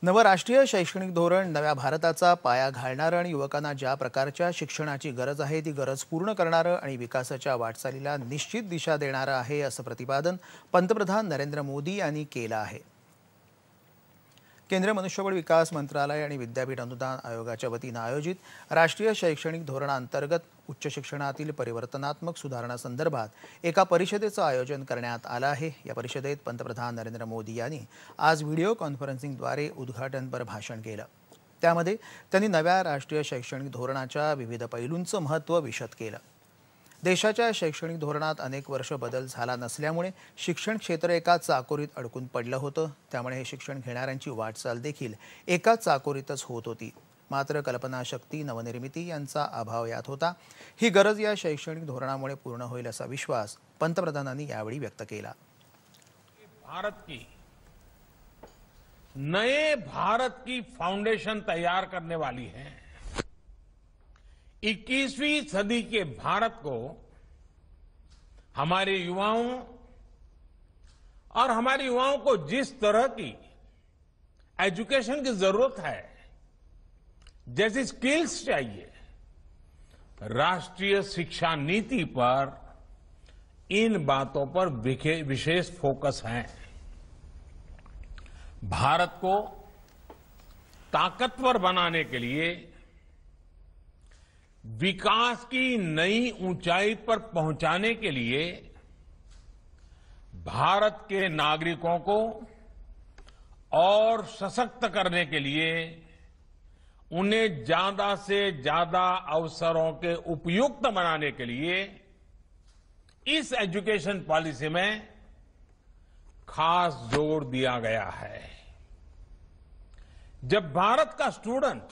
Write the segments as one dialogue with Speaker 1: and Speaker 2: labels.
Speaker 1: नवं राष्ट्रीय शैक्षणिक धोरण नव्या भारताचा पाया घालणारं आणि युवकांना ज्या प्रकारच्या शिक्षणाची गरज आहे ती गरज पूर्ण करणारं आणि विकासाच्या वाटचालीला निश्चित दिशा देणारं आहे, असं प्रतिपादन पंतप्रधान नरेंद्र मोदी यांनी केलं आहे. केंद्रीय मनुष्यबळ विकास मंत्रालय आणि विद्यापीठ अनुदान आयोगाच्या वतीनं आयोजित राष्ट्रीय शैक्षणिक धोरणाअंतर्गत उच्च शिक्षणातील परिवर्तनात्मक सुधारणांसंदर्भात एका परिषदेचं आयोजन करण्यात आलं आहे. या परिषदेत पंतप्रधान नरेंद्र मोदी यांनी आज व्हिडिओ कॉन्फरन्सिंगद्वारे उद्घाटनपर भाषण केलं. त्यामध्ये त्यांनी नव्या राष्ट्रीय शैक्षणिक धोरणाच्या विविध पैलूंचं महत्त्व विशद केलं. देशाच्या शैक्षणिक धोरणात अनेक वर्ष बदल झाला नसल्यामुळे शिक्षण क्षेत्र एका चाकोरीत अडकून पडलं होतं. त्यामुळे हे शिक्षण घेणाऱ्यांची वाटचाल देखील एका चाकोरीतच होत होती. मात्र कल्पनाशक्ती, नवनिर्मिती यांचा अभाव यात होता. ही गरज या शैक्षणिक धोरणामुळे पूर्ण होईल असा विश्वास पंतप्रधानांनी यावेळी व्यक्त केला.
Speaker 2: नए भारत की फाउंडेशन तैयार करने वाली है. 21वीं सदी के भारत को हमारे युवाओं और हमारे युवाओं को जिस तरह की एजुकेशन की जरूरत है, जैसी स्किल्स चाहिए, राष्ट्रीय शिक्षा नीति पर इन बातों पर विशेष फोकस है. भारत को ताकतवर बनाने के लिए, विकास की नई ऊंचाई पर पहुंचाने के लिए भारत के नागरिकों को और सशक्त करने के लिए उन्हें ज्यादा से ज्यादा अवसरों के उपयुक्त बनाने के लिए इस एजुकेशन पॉलिसी में खास जोर दिया गया है. जब भारत का स्टूडेंट,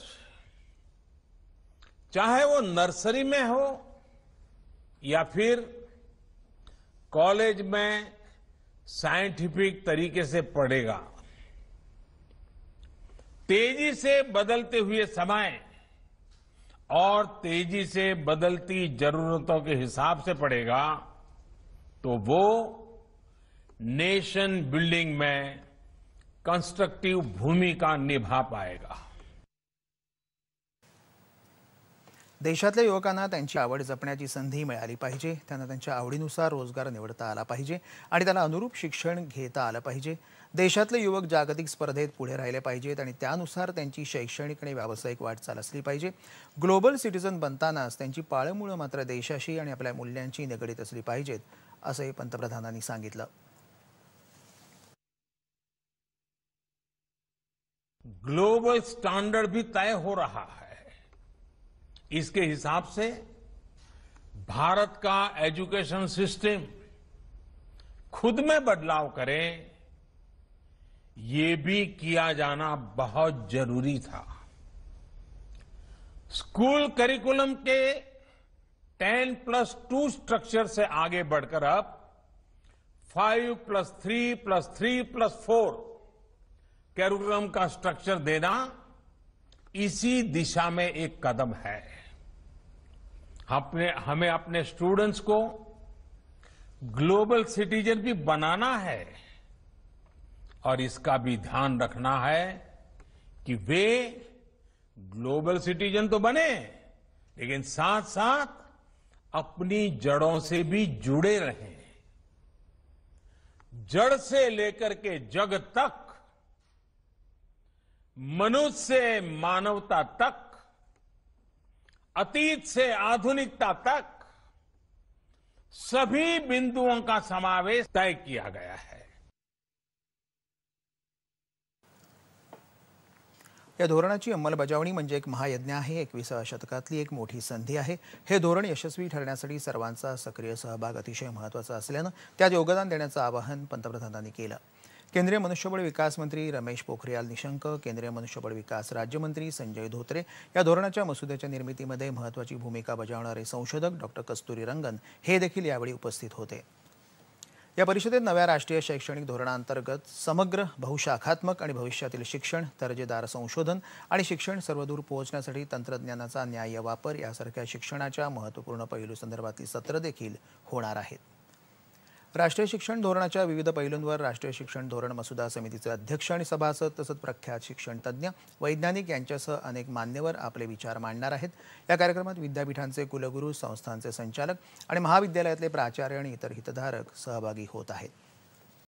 Speaker 2: चाहे वो नर्सरी में हो या फिर कॉलेज में साइंटिफिक तरीके से पढ़ेगा, तेजी से बदलते हुए समय और तेजी से बदलती जरूरतों के हिसाब से पढ़ेगा, तो वो नेशन बिल्डिंग में कंस्ट्रक्टिव भूमिका निभा पाएगा.
Speaker 1: देशातल्या युवकांना त्यांची आवड जपण्याची संधी मिळाली पाहिजे. त्यांना त्यांच्या आवडीनुसार रोजगार निवडता आला पाहिजे आणि त्याला अनुरूप शिक्षण घेता आलं पाहिजे. देशातले युवक जागतिक स्पर्धेत पुढे राहिले पाहिजेत आणि त्यानुसार त्यांची शैक्षणिक आणि व्यावसायिक वाटचाल असली पाहिजे. ग्लोबल सिटीझन बनतानाच त्यांची पाळंमुळं मात्र देशाशी आणि आपल्या मूल्यांची निगडीत असली पाहिजेत, असंही पंतप्रधानांनी सांगितलं.
Speaker 2: ग्लोबल स्टैंडर्ड भी तय हो रहा है. इसके हिसाब से भारत का एजुकेशन सिस्टम खुद में बदलाव करे, ये भी किया जाना बहुत जरूरी था. स्कूल करिकुलम के 10+2 स्ट्रक्चर से आगे बढ़कर अब 5+3+3+4 करिकुलम का स्ट्रक्चर देना इसी दिशा में एक कदम है. हमें अपने स्टूडेंट्स को ग्लोबल सिटीजन भी बनाना है और इसका भी ध्यान रखना है कि वे ग्लोबल सिटीजन तो बने, लेकिन साथ साथ अपनी जड़ों से भी जुड़े रहें. जड़ से लेकर के जग तक, मनुष्य से मानवता तक, अतीत से आधुनिकता तक सभी बिंदुओं का समावेश तय किया गया है.
Speaker 1: या धोरणाची अंमलबजावणी म्हणजे एक महायज्ञ आहे. 21व्या शतकातली एक मोठी संधी आहे. हे धोरण यशस्वी ठरण्यासाठी सर्वांचा सक्रिय सहभाग अतिशय महत्त्वाचा असल्यानं त्यात योगदान देण्याचं आवाहन पंतप्रधानांनी केलं. केंद्रीय मनुष्यबळ विकास मंत्री रमेश पोखरियाल निशंक, केंद्रीय मनुष्यबळ विकास राज्यमंत्री संजय धोत्रे, या धोरणाच्या मसुद्याच्या निर्मितीमध्ये महत्त्वाची भूमिका बजावणारे संशोधक डॉ. कस्तुरी रंगन हे देखील यावेळी उपस्थित होते. या परिषदेत नव्या राष्ट्रीय शैक्षणिक धोरणांतर्गत समग्र, बहुशाखात्मक आणि भविष्यातील शिक्षण, दर्जेदार संशोधन आणि शिक्षण सर्वदूर पोहोचण्यासाठी तंत्रज्ञानाचा न्याय्य वापर यासारख्या शिक्षणाच्या महत्त्वपूर्ण पैलू संदर्भातली सत्र देखील होणार आहेत. राष्ट्रीय शिक्षण धोरणाच्या विविध पैलूंवर राष्ट्रीय शिक्षण धोरण मसुदा समितीचे अध्यक्ष आणि सभासद तसंच प्रख्यात शिक्षण तज्ज्ञ वैज्ञानिक यांच्यासह अनेक मान्यवर आपले विचार मांडणार आहेत। या कार्यक्रमात विद्यापीठांचे कुलगुरू, संस्थांचे संचालक आणि महाविद्यालयातले प्राचार्य आणि इतर हितधारक सहभागी होत आहेत।